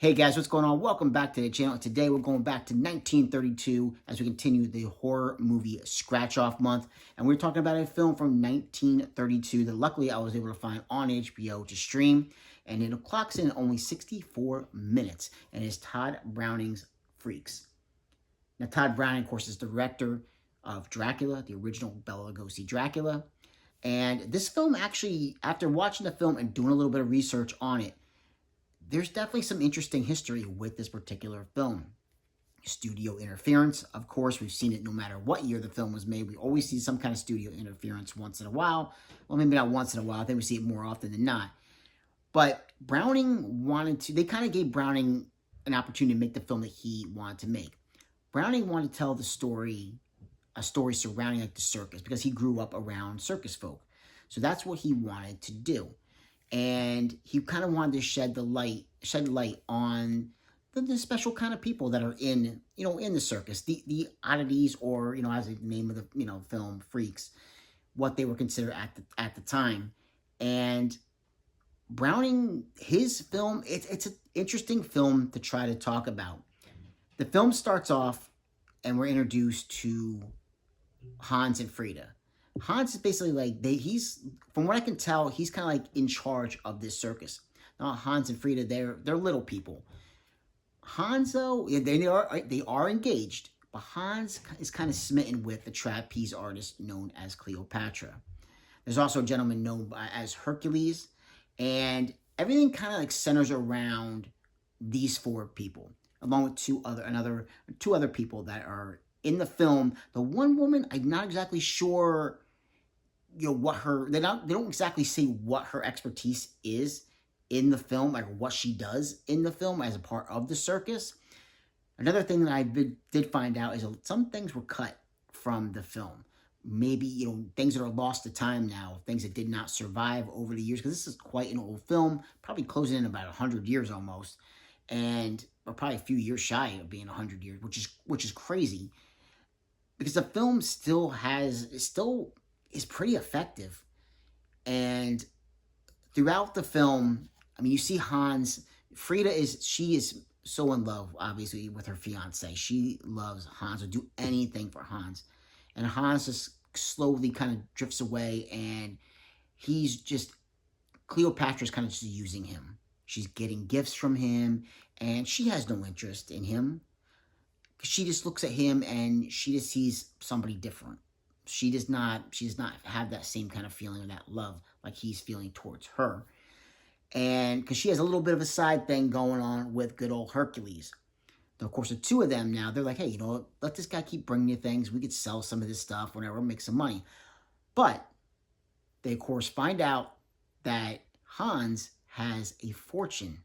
Hey guys, what's going on? Welcome back to the channel. Today we're going back to 1932 as we continue the horror movie Scratch Off Month. And we're talking about a film from 1932 that luckily I was able to find on HBO to stream. And it clocks in only 64 minutes and is Todd Browning's Freaks. Now, Todd Browning, of course, is director of Dracula, the original Bela Lugosi Dracula. And this film actually, after watching the film and doing a little bit of research on it, there's definitely some interesting history with this particular film. Studio interference, of course, we've seen it no matter what year the film was made. We always see some kind of studio interference once in a while. Well, maybe not once in a while. I think we see it more often than not. But Browning they kind of gave Browning an opportunity to make the film that he wanted to make. Browning wanted to tell a story surrounding like the circus because he grew up around circus folk. So that's what he wanted to do. And he kind of wanted to shed light on the special kind of people that are in the circus, the oddities, or as the name of the film, freaks, what they were considered at the time. And Browning, his film, it's an interesting film to try to talk about. The film starts off and we're introduced to Hans and Frida. Hans is basically like he's from what I can tell, he's kind of like in charge of this circus. Now Hans and Frida, they're little people. Hans though, they are engaged, but Hans is kind of smitten with the trapeze artist known as Cleopatra. There's also a gentleman known as Hercules, and everything kind of like centers around these four people, along with two other people that are in the film. The one woman, I'm not exactly sure, what they don't exactly say what her expertise is in the film, like what she does in the film as a part of the circus. Another thing that I did find out is some things were cut from the film. Maybe, things that are lost to time now, things that did not survive over the years, because this is quite an old film, probably closing in about 100 years almost, and or probably a few years shy of being 100 years, which is crazy, because the film still is pretty effective. And throughout the film, I mean, you see Hans. Frida is so in love, obviously, with her fiance. She loves Hans, would do anything for Hans. And Hans just slowly kind of drifts away, and Cleopatra's kind of just using him. She's getting gifts from him, and she has no interest in him. She just looks at him and she just sees somebody different. She does not have that same kind of feeling or that love like he's feeling towards her. And because she has a little bit of a side thing going on with good old Hercules. Now, of course, the two of them now, they're like, hey, let this guy keep bringing you things. We could sell some of this stuff, whatever, make some money. But they, of course, find out that Hans has a fortune.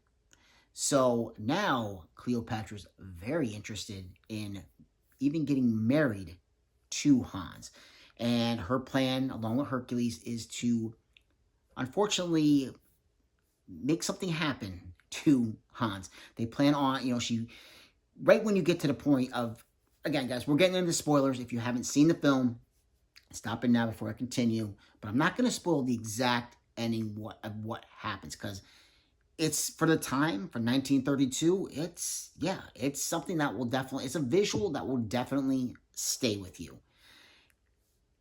So now Cleopatra's very interested in even getting married to Hans. And her plan, along with Hercules, is to, unfortunately, make something happen to Hans. They plan on, right when you get to the point of, again, guys, we're getting into spoilers. If you haven't seen the film, stop it now before I continue. But I'm not going to spoil the exact ending of what happens, because it's, for the time, for 1932, it's something that will definitely, it's a visual that will definitely stay with you.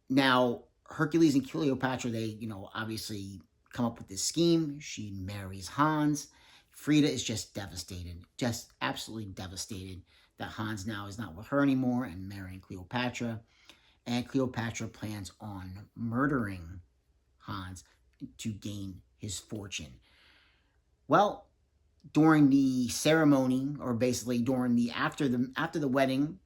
Now, Hercules and Cleopatra, they, obviously come up with this scheme. She marries Hans. Frida is just devastated, just absolutely devastated that Hans now is not with her anymore and marrying Cleopatra. And Cleopatra plans on murdering Hans to gain his fortune. Well, during the ceremony, or basically after the wedding,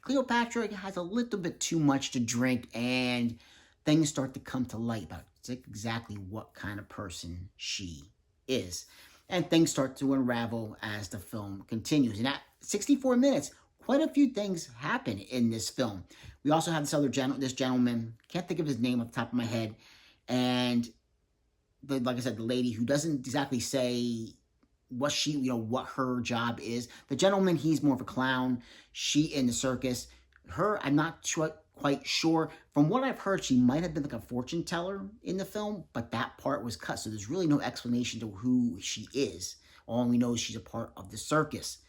Cleopatra has a little bit too much to drink, and things start to come to light about exactly what kind of person she is. And things start to unravel as the film continues. And at 64 minutes, quite a few things happen in this film. We also have this gentleman, can't think of his name off the top of my head, and like I said, the lady who doesn't exactly say what her job is. The gentleman, he's more of a clown. She in the circus. Her, I'm not quite sure. From what I've heard, she might have been like a fortune teller in the film, but that part was cut. So there's really no explanation to who she is All we know is she's a part of the circus.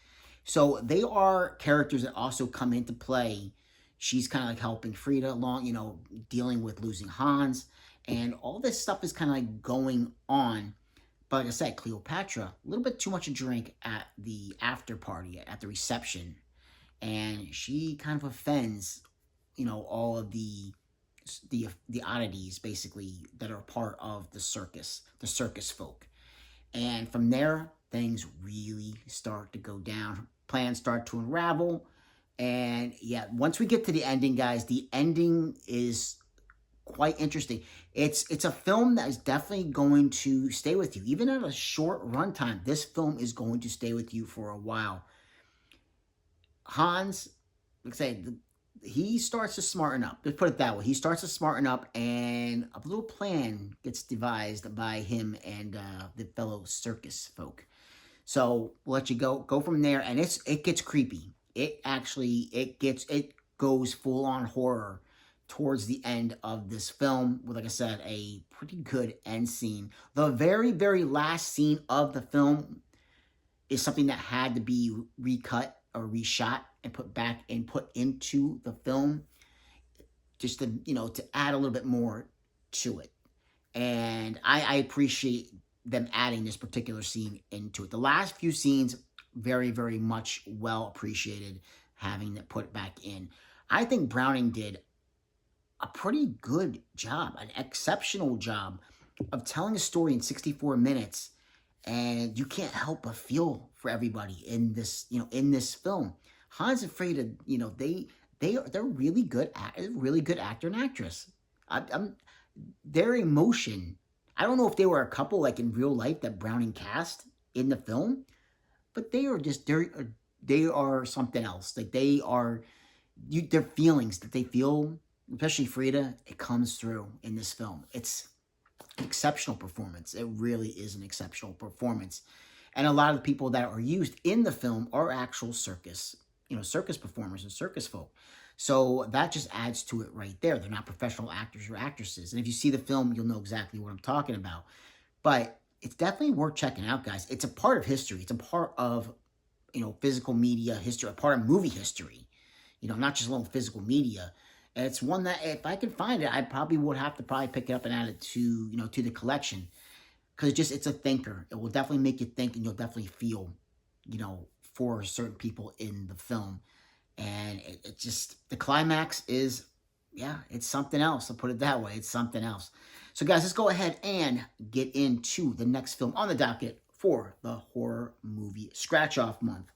So they are characters that also come into play. She's kind of like helping Frida along, dealing with losing Hans. And all this stuff is kind of like going on. But like I said, Cleopatra, a little bit too much to drink at the after party, at the reception. And she kind of offends, all of the oddities, basically, that are part of the circus folk. And from there, things really start to go down. Plans start to unravel. And yeah, once we get to the ending, guys, the ending is quite interesting. It's a film that is definitely going to stay with you. Even at a short runtime, this film is going to stay with you for a while. Hans, like I say, he starts to smarten up. Let's put it that way. He starts to smarten up, and a little plan gets devised by him and the fellow circus folk. So we'll let you go from there, and it gets creepy. It goes full on horror towards the end of this film with, like I said, a pretty good end scene. The very, very last scene of the film is something that had to be recut or reshot and put into the film, just to add a little bit more to it. And I appreciate them adding this particular scene into it. The last few scenes, very, very much well appreciated having it put back in. I think Browning did a pretty good job, an exceptional job of telling a story in 64 minutes. And you can't help but feel for everybody in this, in this film. Hans and Frida, they're really good actor and actress. Their emotion. I don't know if they were a couple like in real life that Browning cast in the film, but they are something else. Like their feelings that they feel, especially Frida, it comes through in this film. It's an exceptional performance. It really is an exceptional performance. And a lot of the people that are used in the film are actual circus performers and circus folk. So that just adds to it right there. They're not professional actors or actresses. And if you see the film, you'll know exactly what I'm talking about. But it's definitely worth checking out, guys. It's a part of history. It's a part of, physical media history, a part of movie history. Not just alone physical media. And it's one that if I could find it, I probably would have to pick it up and add it to, to the collection. Because it's a thinker. It will definitely make you think, and you'll definitely feel, for certain people in the film. And it just, the climax is, it's something else. I'll put it that way. It's something else. So guys, let's go ahead and get into the next film on the docket for the horror movie scratch-off month.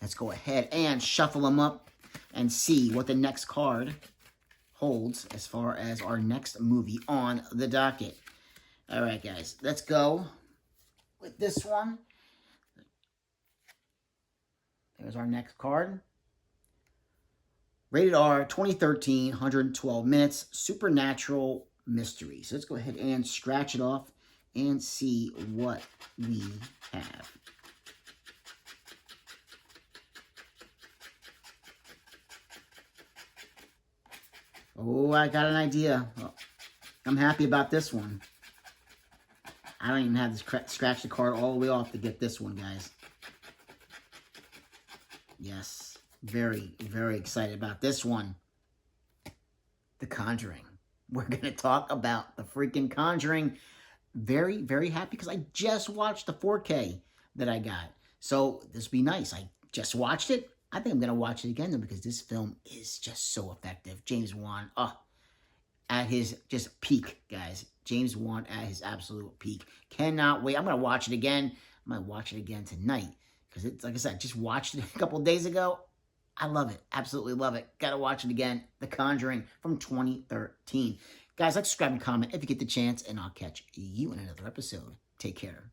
Let's go ahead and shuffle them up and see what the next card holds as far as our next movie on the docket. All right, guys, let's go with this one. There's our next card. Rated R, 2013, 112 minutes, supernatural mystery. So let's go ahead and scratch it off and see what we have. Oh, I got an idea. Well, I'm happy about this one. I don't even have to scratch the card all the way off to get this one, guys. Yes, very, very excited about this one. The Conjuring. We're going to talk about the freaking Conjuring. Very, very happy because I just watched the 4K that I got. So this will be nice. I just watched it. I think I'm going to watch it again though because this film is just so effective. James Wan, at his just peak, guys. James Wan at his absolute peak. Cannot wait. I'm going to watch it again. I might watch it again tonight. Because it's, like I said, just watched it a couple of days ago. I love it. Absolutely love it. Got to watch it again. The Conjuring from 2013. Guys, like, subscribe, and comment if you get the chance. And I'll catch you in another episode. Take care.